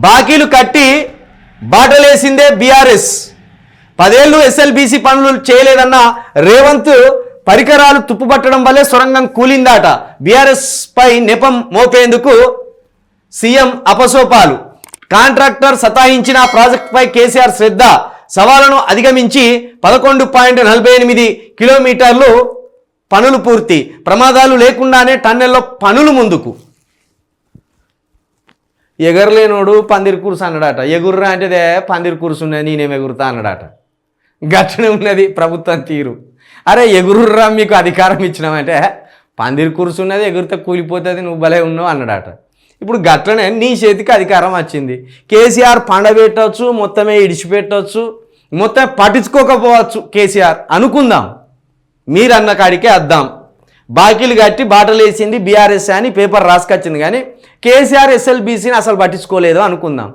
బాకీలు కట్టి బాటలేసిందే బీఆర్ఎస్. 10 ఏళ్లు ఎస్ఎల్బీసీ పనులు చేయలేదన్న రేవంత్ పరికరాలు తుప్పుపట్టడం వల్లే సొరంగం కూలిందాట. బీఆర్ఎస్ పై నెపం మోపేందుకు సీఎం అపసోపాలు. కాంట్రాక్టర్ సతాయించిన ప్రాజెక్టుపై కేసీఆర్ శ్రద్ధ. సవాళ్లను అధిగమించి 11.48 కిలోమీటర్లు పనులు పూర్తి. ప్రమాదాలు లేకుండానే టన్నెల్లో పనులు ముందుకు. ఎగరలేనోడు పందిరి కూర్సు అన్నాడట. ఎగుర్రా అంటే పందిరి కూర్సు ఉన్నది నేనేం ఎగురుతా అన్నాడట. గట్లనే ఉన్నది ప్రభుత్వం తీరు. అరే ఎగురుర్రా మీకు అధికారం ఇచ్చినామంటే పందిరి కూర్సు ఉన్నది ఎగురితే కూలిపోతుంది నువ్వు భలే ఉన్నావు అన్నాడట. ఇప్పుడు గట్లనే నీ చేతికి అధికారం వచ్చింది. కేసీఆర్ పండబెట్టవచ్చు, మొత్తమే ఇడిచిపెట్టవచ్చు, మొత్తం పట్టించుకోకపోవచ్చు కేసీఆర్ అనుకుందాం. మీరన్న కాడికే అద్దాం. బాకీలు కట్టి బాటలేసింది బీఆర్ఎస్ అని పేపర్ రాసుకొచ్చింది, కానీ కేసీఆర్ ఎస్ఎల్బీసీని అసలు పట్టించుకోలేదు అనుకుందాం.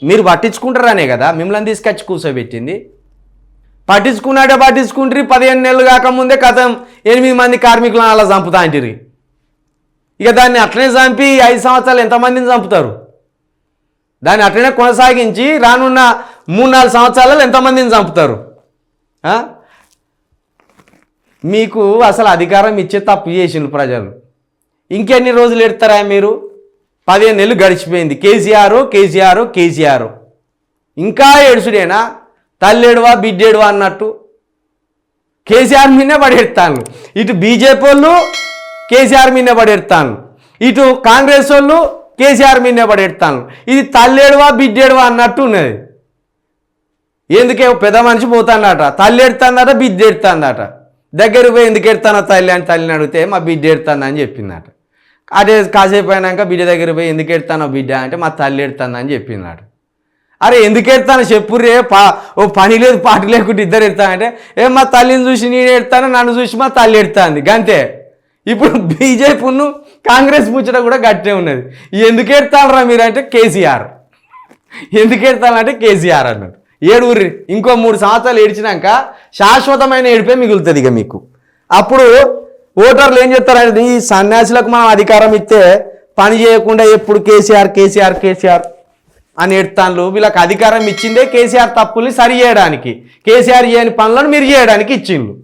మీరు పట్టించుకుంటారనే కదా మిమ్మల్ని తీసుకొచ్చి కూర్చోబెట్టింది. పట్టించుకుంటారు. 15 నెలలు కాకముందే కథం 8 మంది కార్మికులను అలా చంపుతా అంటారు. ఇక దాన్ని అట్లనే చంపి 5 సంవత్సరాలు ఎంతమందిని చంపుతారు? దాన్ని అట్లనే కొనసాగించి రానున్న 3-4 సంవత్సరాలలో ఎంతమందిని చంపుతారు? మీకు అసలు అధికారం ఇచ్చే తప్పు చేసిండు ప్రజలు. ఇంకెన్ని రోజులు ఎడతారా మీరు? 15 నెలలు గడిచిపోయింది. కేసీఆర్ ఇంకా ఏడుసుడేనా? తల్లేడువా బిడ్డేడువా అన్నట్టు కేసీఆర్ మీదనే పడేస్తాను. ఇటు బీజేపీ వాళ్ళు కేసీఆర్ మీదనే పడేస్తాను, ఇటు కాంగ్రెస్ వాళ్ళు కేసీఆర్ మీదనే పడేస్తాను. ఇది తల్లేడువా బిడ్డేడువా అన్నట్టు ఉన్నది. ఎందుకే పెద్ద మనిషి పోతాడట, తల్లి ఎడతాడట, బిడ్డ ఎడతాడట. దగ్గరికి పోయి ఎందుకు ఎడతానో తల్లి అని తల్లిని అడిగితే మా బిడ్డ ఎడతానని చెప్పిందట. అదే కాసేపు అయినాక బిడ్డ దగ్గర పోయి ఎందుకు ఎడతానో బిడ్డ అంటే మా తల్లి ఎడతానని చెప్పిందట. అరే ఎందుకు ఎడతాను చెప్పుర్రే, ఓ పని లేదు పాట లేకుండా ఇద్దరు ఎడతానంటే మా తల్లిని చూసి నేను ఎడతాను, నన్ను చూసి మా తల్లి ఎడతాంది గంతే. ఇప్పుడు బీజేపీను కాంగ్రెస్ ముచ్చట కూడా గట్టే ఉన్నది. ఎందుకు ఎడతానరా మీరంటే కేసీఆర్, ఎందుకు ఎడతానంటే కేసీఆర్ అన్నట్టు. ఏడుగురి ఇంకో 3 సంవత్సరాలు ఏడ్చినాక శాశ్వతమైన ఏడిపే మిగులుతుంది ఇక మీకు. అప్పుడు ఓటర్లు ఏం చెప్తారంటే ఈ సన్యాసులకు మనం అధికారం ఇస్తే పని చేయకుండా ఎప్పుడు కేసీఆర్ అని ఎడతాన్లు. వీళ్ళకి అధికారం ఇచ్చిందే కేసీఆర్ తప్పుల్ని సరి చేయడానికి, కేసీఆర్ చేయని పనులను మీరు చేయడానికి ఇచ్చిండ్రు.